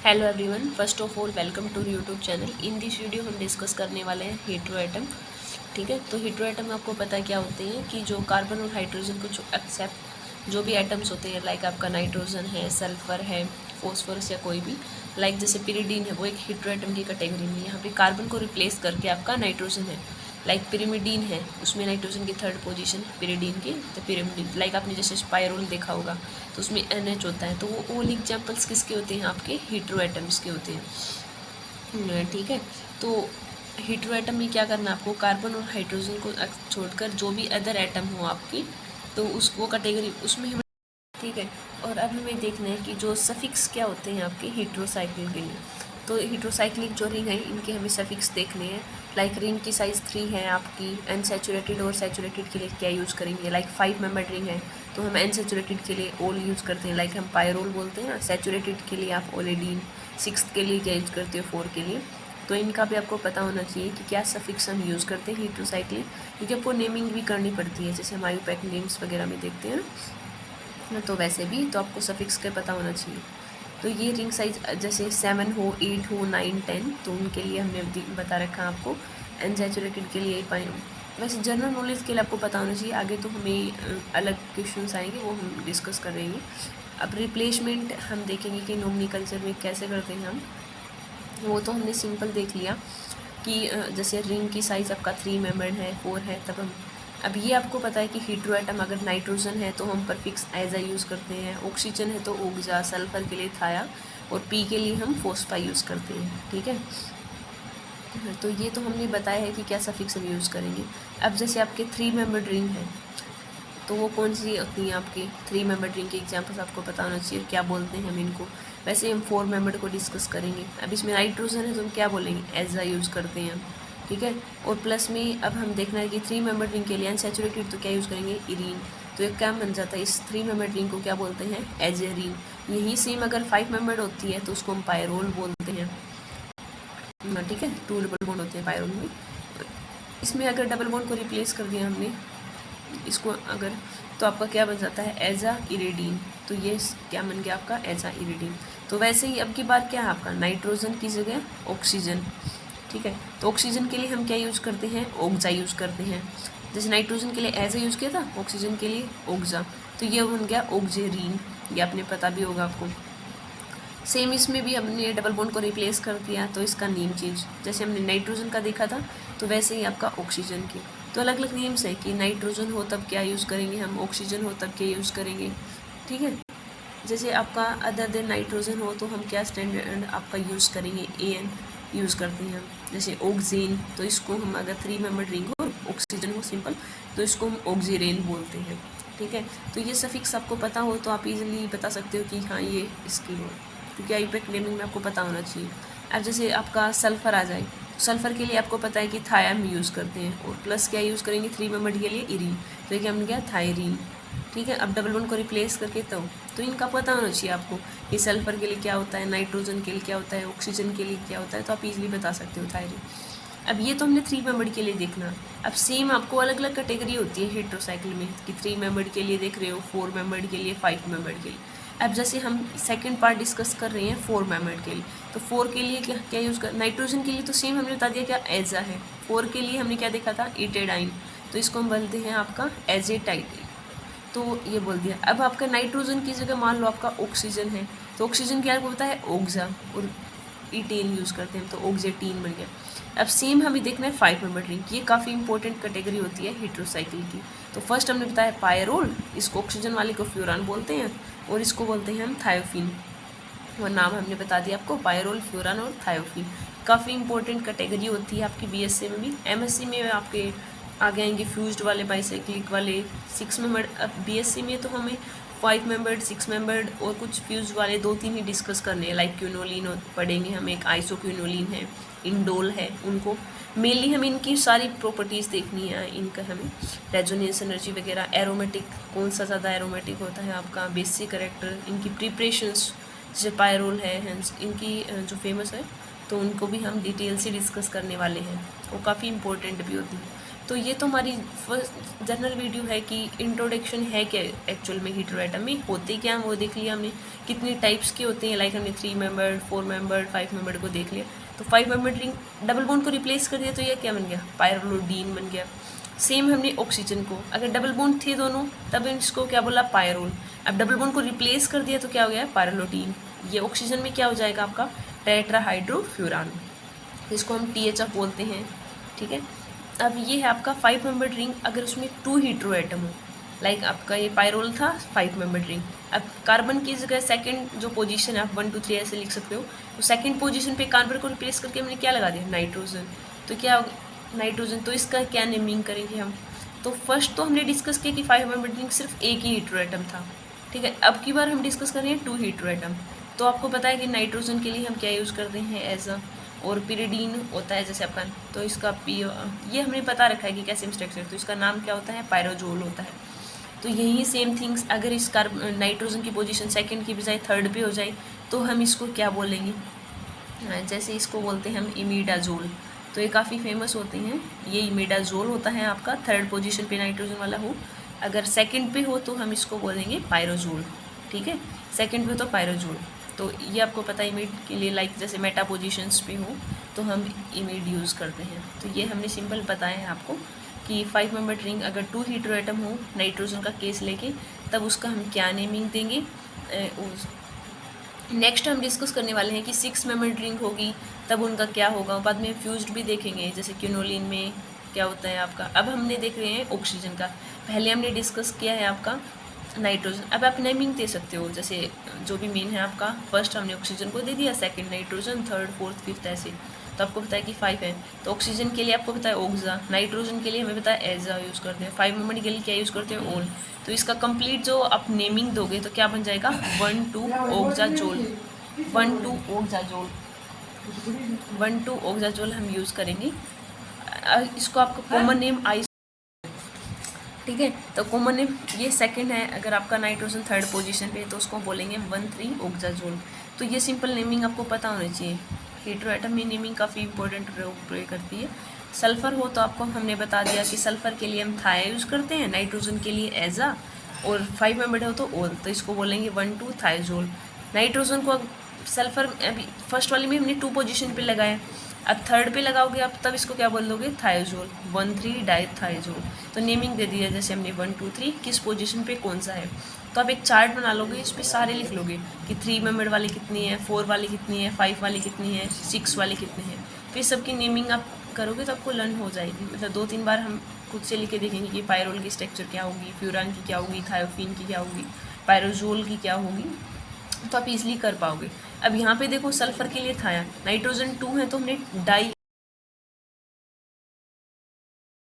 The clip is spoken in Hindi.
Hello everyone, first of all welcome to YouTube channel. In this video हम डिस्कस करने वाले हैं हेटेरो एटम। ठीक है, तो हेटेरो एटम आपको पता है क्या होते हैं कि जो कार्बन और हाइड्रोजन को जो एक्सेप्ट जो भी एटम्स होते हैं, लाइक आपका नाइट्रोजन है, सल्फर है, फॉस्फोरस या कोई भी, लाइक जैसे पिरिडीन है, वो एक हेटेरो एटम की कैटेगरी में। यहाँ पे कार्बन को रिप्लेस करके आपका नाइट्रोजन है। लाइक पिरिमिडीन है, उसमें नाइट्रोजन की थर्ड पोजीशन पिरिडीन की, तो पिरिमिडीन। लाइक आपने जैसे स्पाइरोल देखा होगा तो उसमें NH होता है, तो वो ऑल एग्जाम्पल्स किसके होते हैं? आपके हेटेरो एटम्स के होते हैं। ठीक है, तो हेटेरो एटम में क्या करना है आपको? कार्बन और हाइड्रोजन को छोड़कर जो भी अदर एटम हो आपकी, तो उसको कैटेगरी उसमें हमें, ठीक है। और अब हमें देखना है कि जो सफिक्स क्या होते हैं आपके हेटेरोसाइक्लिक के लिए। तो हेटेरोसाइक्लिक जो रिंग है, इनके हमें सफिक्स देखने हैं। लाइक रिंग की साइज़ 3 है आपकी। अनसैचुरेटेड और सैचुरेटेड के लिए क्या यूज़ करेंगे? लाइक 5 मेंबर्ड रिंग है तो हम अनसैचुरेटेड के लिए ओल यूज़ करते हैं, लाइक हम पायरोल बोलते हैं ना। सैचुरेटेड के लिए आप ओलेडीन। 6 के लिए क्या यूज़ करते हो? 4 के लिए। तो इनका भी आपको पता होना चाहिए कि क्या सफिक्स हम यूज़ करते हैं हेटेरोसाइक्लिक, क्योंकि आपको नेमिंग भी करनी पड़ती है, जैसे हम आयुपैक नेम्स वगैरह में देखते हैं ना, तो वैसे भी तो आपको सफिक्स का पता होना चाहिए। तो ये रिंग साइज जैसे 7 हो, 8 हो, 9, 10, तो उनके लिए हमने बता रखा है आपको। अनसैचुरेटेड के लिए वैसे जनरल नॉलेज के लिए आपको पता होना चाहिए। आगे तो हमें अलग क्वेश्चंस आएंगे, वो हम डिस्कस करेंगे। अब रिप्लेसमेंट हम देखेंगे कि नोमेनक्लेचर में कैसे करते हैं हम। वो तो हमने सिंपल देख लिया कि जैसे रिंग की साइज़ आपका 3 मेंबर्ड है, 4 है, तब हम, अब ये आपको पता है कि हेटेरो एटम अगर नाइट्रोजन है तो हम परफिक्स एज यूज़ करते हैं, ऑक्सीजन है तो ओक्जा, सल्फर के लिए थाया, और पी के लिए हम फोस्फाई यूज़ करते हैं। ठीक है, तो ये तो हमने बताया है कि क्या सफिक्स हम यूज़ करेंगे। अब जैसे आपके 3 मेंबर्ड रिंग है, तो वो कौन सी होती हैं आपकी 3 मेंबर्ड रिंग के एग्जाम्पल्स आपको पता होना चाहिए, क्या बोलते हैं हम इनको। वैसे हम 4 मेंबर्ड को डिस्कस करेंगे। अब इसमें नाइट्रोजन है तो हम क्या बोलेंगे? एजा यूज़ करते हैं हम। ठीक है, और प्लस में अब हम देखना है कि 3 मेंबर्ड रिंग के लिए अनसैचुरेटेड तो क्या यूज़ करेंगे? इरीन। तो एक क्या बन जाता है, इस 3 मेंबर्ड रिंग को क्या बोलते हैं? एजेरीन। यही सेम अगर 5 मेंबर्ड होती है तो उसको हम पायरोल बोलते हैं। ठीक है, 2 डबल बॉन्ड होते हैं पायरोल में। इसमें अगर डबल बॉन्ड को रिप्लेस कर दिया हमने इसको अगर, तो आपका क्या बन जाता है? एजा इरिडीन। तो ये क्या बन गया आपका? एजा इरिडीन। तो वैसे ही अब की बात क्या है आपका? नाइट्रोजन की जगह ऑक्सीजन। ठीक है, तो ऑक्सीजन के लिए हम क्या यूज़ करते हैं? ओक्जा यूज़ करते हैं। जैसे नाइट्रोजन के लिए एजा यूज़ किया था, ऑक्सीजन के लिए ओक्जा, तो ये बन गया ओक्जेरीन। ये आपने पता भी होगा आपको। सेम इसमें भी हमने डबल बॉन्ड को रिप्लेस कर दिया, तो इसका नेम चेंज, जैसे हमने नाइट्रोजन का देखा था तो वैसे ही आपका ऑक्सीजन की। तो अलग अलग नेम्स है कि नाइट्रोजन हो तब क्या यूज़ करेंगे हम, ऑक्सीजन हो तब क्या यूज़ करेंगे। ठीक है, जैसे आपका अदर देन नाइट्रोजन हो तो हम क्या स्टैंडर्ड आपका यूज़ करेंगे? AN यूज़ करते हैं हम। जैसे ऑक्सीजन, तो इसको हम अगर 3 मेंबर्ड रिंग हो, ऑक्सीजन हो सिंपल, तो इसको हम ऑक्सीरेन बोलते हैं। ठीक है, तो ये सफिक्स आपको पता हो तो आप इजीली बता सकते हो कि हाँ ये इसकी हो, क्योंकि आईपैक नेमिंग में आपको पता होना चाहिए। अब जैसे आपका सल्फ़र आ जाए, सल्फ़र के लिए आपको पता है कि थायम यूज़ करते हैं, और प्लस क्या यूज़ करेंगे 3 मेंबर्ड के लिए? इरीन। तो ये क्या हमने क्या? थायरीन। ठीक है, अब डबल बॉन्ड को रिप्लेस करके तो इनका पता होना चाहिए आपको कि सल्फ़र के लिए क्या होता है, नाइट्रोजन के लिए क्या होता है, ऑक्सीजन के लिए क्या होता है, तो आप इजीली बता सकते हो थायरीन। अब ये तो हमने 3 मेंबर्ड के लिए देखना। अब सेम आपको अलग अलग कैटेगरी होती है हेटेरोसाइकिल में कि 3 मेंबर्ड के लिए देख रहे हो, 4 मेंबर्ड के लिए, 5 मेंबर्ड के लिए। अब जैसे हम सेकंड पार्ट डिस्कस कर रहे हैं 4 मेंबर्ड के लिए, तो 4 के लिए क्या क्या यूज़ कर, नाइट्रोजन के लिए तो सेम हमने बता दिया क्या? एजा है। 4 के लिए हमने क्या देखा था? इटेडाइन। तो इसको हम बोलते हैं आपका एजेटाइट। तो ये बोल दिया। अब आपका नाइट्रोजन की जगह मान लो आपका ऑक्सीजन है, तो ऑक्सीजन क्या होता है? ओक्सा, और इटेन यूज़ करते हैं तो ओक्जेटीन बन गया। अब सेम हमें देखना है 5 मेंबर्ड रिंग, ये काफ़ी इंपॉर्टेंट कैटेगरी होती है हेटेरोसाइकिल की। तो फर्स्ट हमने बताया पायरोल, इसको ऑक्सीजन वाले को फ्यूरान बोलते हैं, और इसको बोलते हैं हम थायोफिन। और नाम हमने बता दिया आपको, पायरोल, फ्यूरान और थायोफिन। काफ़ी इंपॉर्टेंट कैटेगरी होती है आपकी BSc में भी। MSc में आपके आगे आएंगे फ्यूज्ड वाले, बाइसाइक्लिक वाले, 6 मेंबर्ड। अब BSc में तो हमें 5 मेंबर्ड, 6 मेंबर्ड और कुछ फ्यूज वाले 2-3 ही डिस्कस करने हैं। लाइक क्यूनोलिन पढ़ेंगे हम, एक आइसोक्यूनोलिन है, इंडोल है, उनको मेनली हमें इनकी सारी प्रॉपर्टीज़ देखनी है। इनका हमें रेजोनेंस एनर्जी वगैरह, एरोमेटिक कौन सा ज़्यादा एरोमेटिक होता है आपका, बेसिक कैरेक्टर, इनकी प्रिपरेशंस, जैसे पायरोल है, हेंस इनकी जो फेमस है, तो उनको भी हम डिटेल से डिस्कस करने वाले हैं। वो काफ़ी इंपॉर्टेंट भी होती है। तो ये तो हमारी फर्स्ट जनरल वीडियो है कि इंट्रोडक्शन है क्या एक्चुअल में हेटेरोएटम में होते क्या हम वो देख लिया हमने, कितनी टाइप्स के होते हैं, लाइक हमने 3 मेंबर्ड, 4 मेंबर्ड, 5 मेंबर्ड को देख लिया। तो 5 मेंबर्ड रिंग डबल बॉन्ड को रिप्लेस कर दिया तो ये क्या बन गया, पायरोलोडीन बन गया। सेम हमने ऑक्सीजन को, अगर डबल बॉन्ड थे दोनों तब इसको क्या बोला, पायरोल। अब डबल बॉन्ड को रिप्लेस कर दिया तो क्या हो गया, पायरोलोडीन। ये ऑक्सीजन में क्या हो जाएगा आपका, टेट्राहाइड्रोफ्यूरान, इसको हम THF बोलते हैं, ठीक है। अब ये है आपका 5 मेंबर्ड रिंग, अगर उसमें 2 हेटेरोएटम हो, लाइक आपका ये पायरोल था 5 मेंबर्ड रिंग। अब कार्बन की जगह सेकंड जो पोजीशन है आप 1 2 3 ऐसे लिख सकते हो, तो सेकंड पोजीशन पे कार्बन को रिप्लेस करके हमने क्या लगा दिया, नाइट्रोजन। तो क्या नाइट्रोजन, तो इसका क्या नेमिंग करेंगे हम। तो फर्स्ट तो हमने डिस्कस किया कि 5 मेंबर्ड रिंग सिर्फ एक ही हेटेरोएटम था, ठीक है। अब की बार हम डिस्कस कर रहे हैं 2 हेटेरोएटम। तो आपको पता है कि नाइट्रोजन के लिए हम क्या यूज़ करते हैं, एज अ, और पिरिडीन होता है जैसे आपका, तो इसका ये हमने पता रखा है कि कैसे स्ट्रक्चर, तो इसका नाम क्या होता है, पायरोजोल होता है। तो यही सेम थिंग्स अगर इस नाइट्रोजन की पोजीशन सेकंड की बजाय थर्ड पे हो जाए तो हम इसको क्या बोलेंगे, जैसे इसको बोलते हैं हम इमिडाजोल। तो ये काफ़ी फेमस होते हैं, ये इमिडाजोल होता है आपका, थर्ड पोजीशन पे नाइट्रोजन वाला हो। अगर सेकंड पे हो तो हम इसको बोलेंगे पायरोजोल, ठीक है, सेकंड पे तो पायरोजोल। तो ये आपको पता है इमिड के लिए, लाइक जैसे मेटा पोजीशंस पे हो तो हम इमिड यूज़ करते हैं। तो ये हमने सिंपल बताया है आपको कि 5 मेंबर्ड रिंग अगर 2 हेटेरोएटम हो नाइट्रोजन का केस लेके, तब उसका हम क्या नेमिंग देंगे। नेक्स्ट हम डिस्कस करने वाले हैं कि 6 मेंबर्ड रिंग होगी तब उनका क्या होगा, बाद में फ्यूज्ड भी देखेंगे, जैसे क्यूनोलिन में क्या होता है आपका। अब हमने देख रहे हैं ऑक्सीजन का, पहले हमने डिस्कस किया है आपका नाइट्रोजन। अब आप नेमिंग दे सकते हो, जैसे जो भी मेन है आपका, फर्स्ट हमने ऑक्सीजन को दे दिया, second nitrogen, third fourth fifth ऐसे। तो आपको पता है कि 5 है, तो ऑक्सीजन के लिए आपको पता है ओक्सा, नाइट्रोजन के लिए हमें पता है एजा यूज़ करते हैं, 5 मेंबर्ड के लिए क्या यूज़ करते हैं, ओल। तो इसका कंप्लीट जो आप नेमिंग दोगे तो क्या बन जाएगा, 1 2 ओक्साजोल, 1 2 ओक्साजोल, 1 2 ओक्साजोल हम यूज़ करेंगे। इसको आपका कॉमन नेम आई, ठीक है। तो कॉमन नेम ये सेकंड है, अगर आपका नाइट्रोजन थर्ड पोजीशन पे है तो उसको बोलेंगे 1 3 ओक्साजोल। तो ये सिंपल नेमिंग आपको पता होनी चाहिए। हेटेरोएटम में नेमिंग काफ़ी इंपॉर्टेंट रोल प्ले करती है। सल्फ़र हो तो आपको हमने बता दिया कि सल्फ़र के लिए हम थाया यूज़ करते हैं, नाइट्रोजन के लिए एजा, और 5 मेंबर्ड हो तो ओल, तो इसको बोलेंगे 1 2 थायोजोल। नाइट्रोजन को सल्फ़र अभी फर्स्ट वाली में हमने 2 पोजीशन पे लगाया, अब थर्ड पे लगाओगे आप तब इसको क्या बोल दोगे, थायोजोल, 1 3 डाइथायोजोल। तो नेमिंग दे दिया जैसे हमने 1 2 3 किस पोजीशन पे कौन सा है। तो आप एक चार्ट बना लोगे, इस पर सारे लिख लोगे कि 3 मेंबर्ड वाली कितनी है, 4 वाली कितनी है, 5 वाली कितनी है, 6 वाली कितनी है। फिर सबकी नेमिंग आप करोगे तो आपको लर्न हो जाएगी। मतलब 2-3 बार हम खुद से लिख के देखेंगे कि पायरोल की स्ट्रक्चर क्या होगी, फ्यूरान की क्या होगी, थायोफिन की क्या होगी, पायरोजोल की क्या होगी, तो आप इजीली कर पाओगे। अब यहाँ पे देखो सल्फर के लिए थाया, नाइट्रोजन 2 है तो हमने डाई